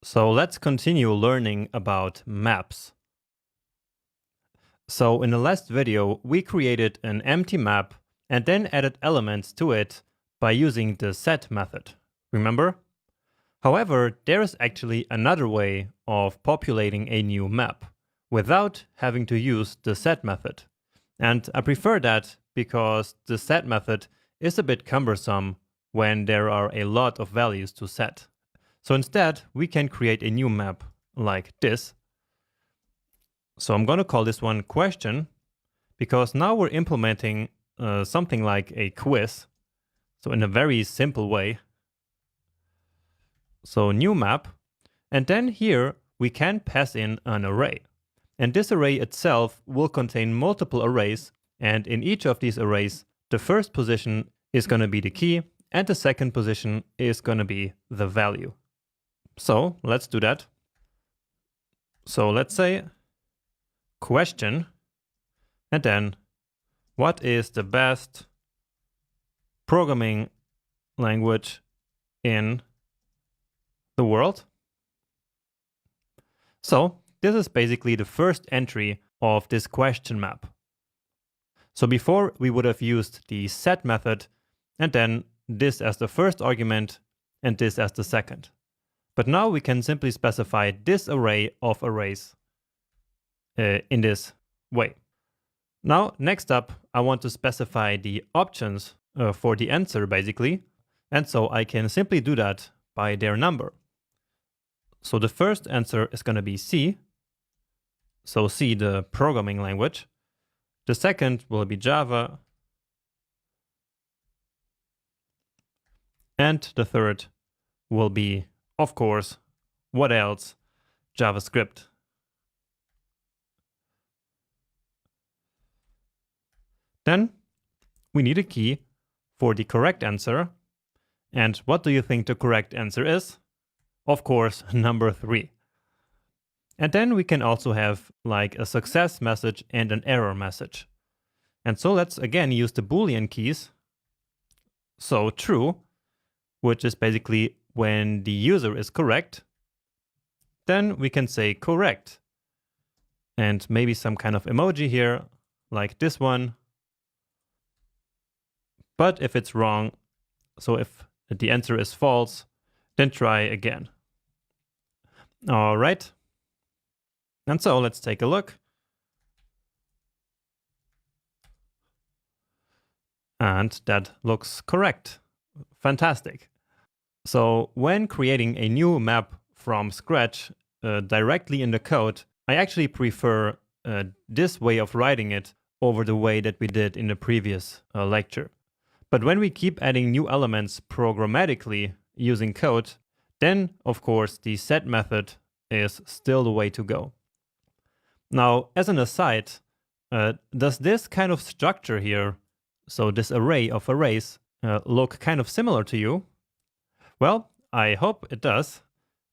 So let's continue learning about maps. So in the last video, we created an empty map and then added elements to it by using the set method. Remember? However, there is actually another way of populating a new map without having to use the set method. And I prefer that because the set method is a bit cumbersome when there are a lot of values to set. So instead, we can create a new map like this. So I'm going to call this one question, because now we're implementing something like a quiz. So in a very simple way. So new map. And then here we can pass in an array. And this array itself will contain multiple arrays. And in each of these arrays, the first position is going to be the key, and the second position is going to be the value. So let's do that. So let's say question, and then what is the best programming language in the world? So this is basically the first entry of this question map. So before we would have used the set method and then this as the first argument and this as the second. But now we can simply specify this array of arrays in this way. Now, next up, I want to specify the options for the answer, basically. And so I can simply do that by their number. So the first answer is going to be C. So C, the programming language. The second will be Java. And the third will be, of course, what else? JavaScript. Then we need a key for the correct answer. And what do you think the correct answer is? Of course, number 3. And then we can also have like a success message and an error message. And so let's again use the Boolean keys. So true, which is basically when the user is correct. Then we can say correct. And maybe some kind of emoji here, like this one. But if it's wrong, so if the answer is false, then try again. All right. And so let's take a look. And that looks correct. Fantastic. So when creating a new map from scratch directly in the code, I actually prefer this way of writing it over the way that we did in the previous lecture. But when we keep adding new elements programmatically using code, then of course the set method is still the way to go. Now, as an aside, does this kind of structure here, so this array of arrays, look kind of similar to you? Well, I hope it does,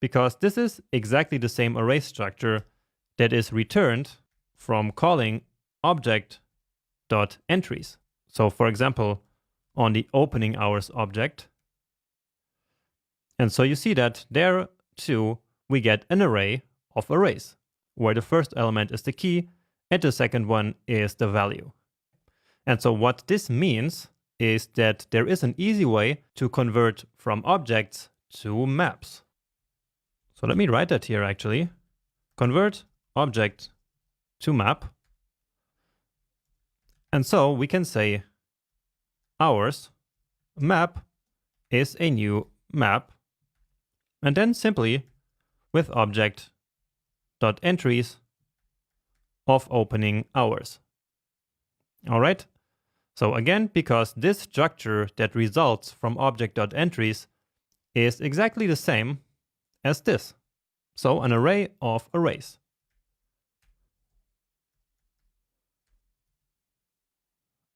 because this is exactly the same array structure that is returned from calling object.entries. So for example, on the opening hours object. And so you see that there too, we get an array of arrays, where the first element is the key and the second one is the value. And so what this means is that there is an easy way to convert from objects to maps. So let me write that here actually. Convert object to map. And so we can say hours map is a new map. And then simply with object.entries of opening hours. All right. So again, because this structure that results from object.entries is exactly the same as this. So an array of arrays.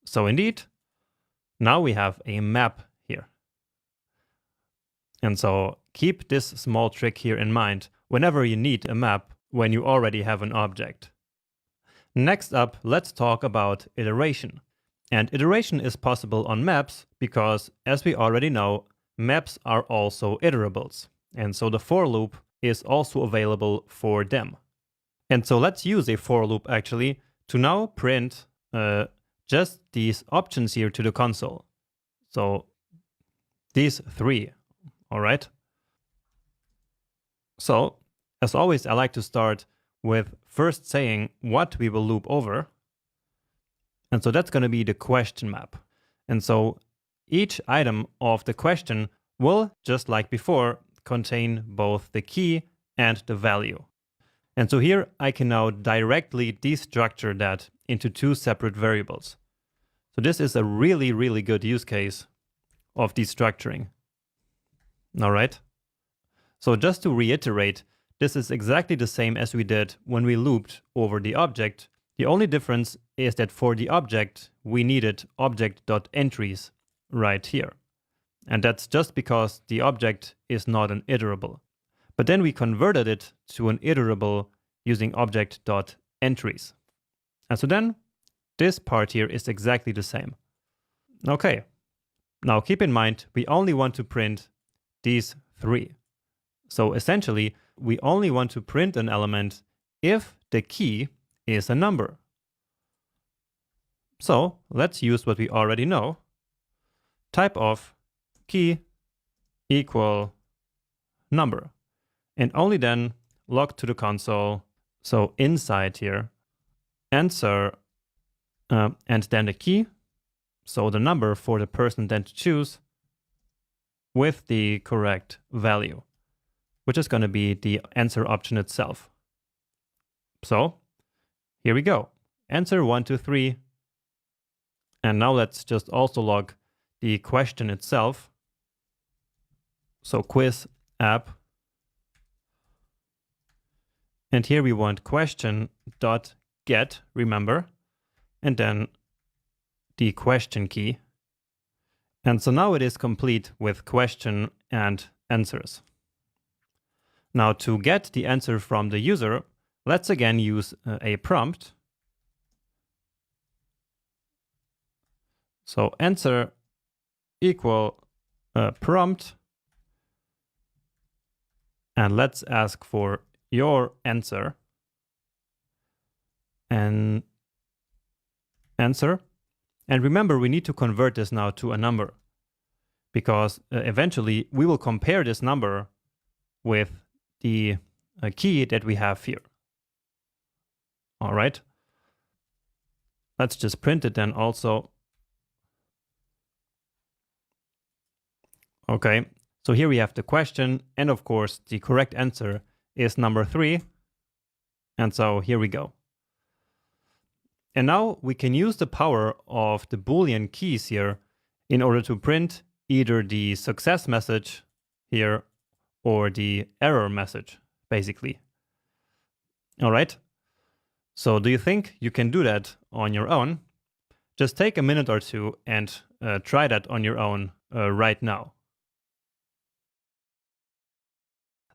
So indeed, now we have a map here. And so keep this small trick here in mind whenever you need a map when you already have an object. Next up, let's talk about iteration. And iteration is possible on maps because, as we already know, maps are also iterables. And so the for loop is also available for them. And so let's use a for loop actually to now print just these options here to the console. So these three, all right? So as always, I like to start with first saying what we will loop over. And so that's going to be the question map. And so each item of the question will, just like before, contain both the key and the value. And so here I can now directly destructure that into two separate variables. So this is a really, really good use case of destructuring. All right. So just to reiterate, this is exactly the same as we did when we looped over the object. The only difference is that for the object, we needed object.entries right here. And that's just because the object is not an iterable. But then we converted it to an iterable using object.entries. And so then this part here is exactly the same. Okay. Now keep in mind, we only want to print these three. So essentially, we only want to print an element if the key is a number. So let's use what we already know. Type of key equal number. And only then log to the console. So inside here, answer, and then the key. So the number for the person then to choose with the correct value, which is going to be the answer option itself. So here we go. Answer 1, 2, 3. And now let's just also log the question itself. So quiz app. And here we want question.get, remember, and then the question key. And so now it is complete with question and answers. Now to get the answer from the user, let's again use a prompt. So answer equal prompt. And let's ask for your answer. And answer. And remember, we need to convert this now to a number, because eventually we will compare this number with the key that we have here. All right. Let's just print it then also. Okay, so here we have the question, and of course the correct answer is number 3. And so here we go. And now we can use the power of the Boolean keys here in order to print either the success message here or the error message, basically. All right. So do you think you can do that on your own? Just take a minute or two and try that on your own right now.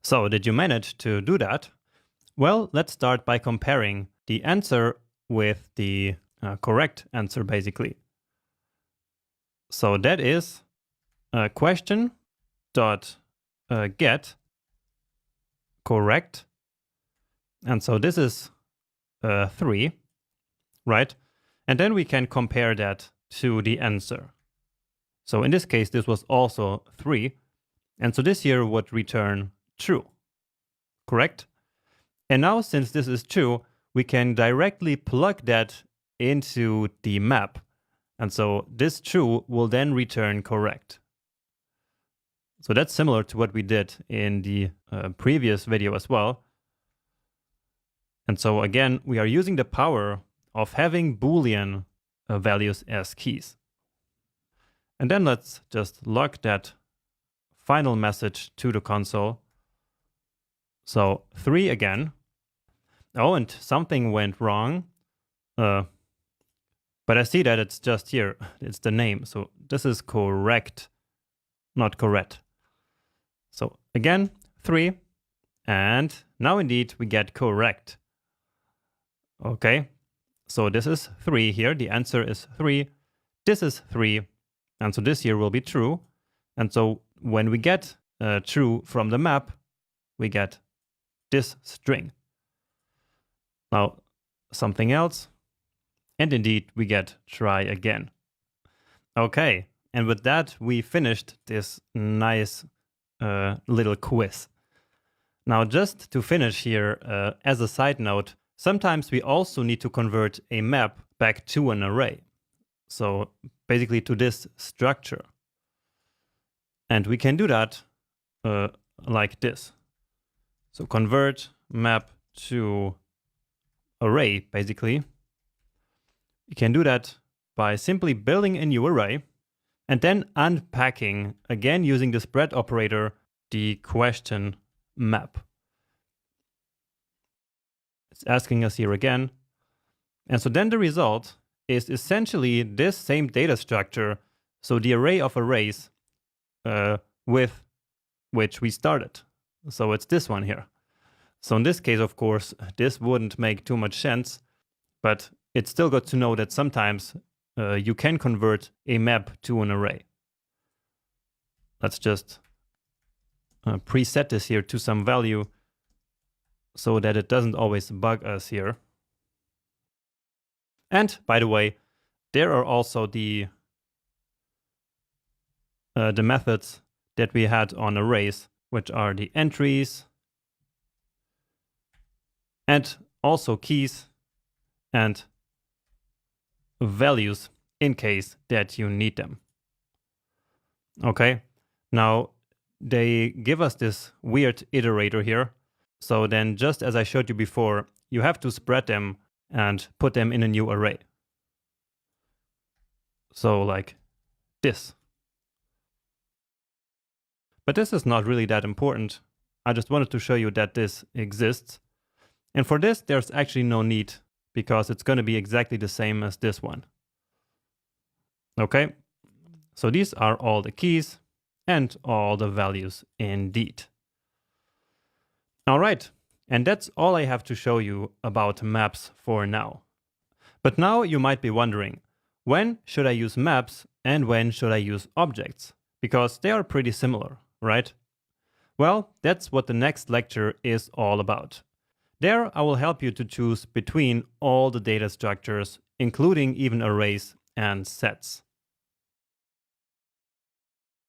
So did you manage to do that? Well, let's start by comparing the answer with the correct answer, basically. So that is question.get correct. And so this is 3, right? And then we can compare that to the answer. So in this case, this was also 3. And so this here would return true, correct? And now since this is true, we can directly plug that into the map. And so this true will then return correct. So that's similar to what we did in the previous video as well. And so again, we are using the power of having Boolean values as keys. And then let's just log that final message to the console. So 3 again. Oh, and something went wrong. But I see that it's just here. It's the name. So this is correct, not correct. So again, 3. And now indeed we get correct. Okay. So this is 3 here. The answer is 3. This is 3. And so this here will be true. And so when we get true from the map, we get this string. Now something else, and indeed we get try again. Okay, and with that we finished this nice little quiz. Now just to finish here, as a side note, sometimes we also need to convert a map back to an array. So basically to this structure. And we can do that like this. So convert map to array, basically. You can do that by simply building a new array and then unpacking, again using the spread operator, the question map. It's asking us here again. And so then the result is essentially this same data structure, so the array of arrays with which we started. So it's this one here. So in this case, of course, this wouldn't make too much sense, but it's still good to know that sometimes you can convert a map to an array. Let's just preset this here to some value so that it doesn't always bug us here. And by the way, there are also the methods that we had on arrays, which are the entries and also keys and values in case that you need them. Okay, now they give us this weird iterator here. So then just as I showed you before, you have to spread them and put them in a new array. So like this. But this is not really that important. I just wanted to show you that this exists. And for this, there's actually no need because it's going to be exactly the same as this one. Okay, so these are all the keys and all the values indeed. All right, and that's all I have to show you about maps for now. But now you might be wondering, when should I use maps and when should I use objects? Because they are pretty similar, right? Well, that's what the next lecture is all about. There I will help you to choose between all the data structures, including even arrays and sets.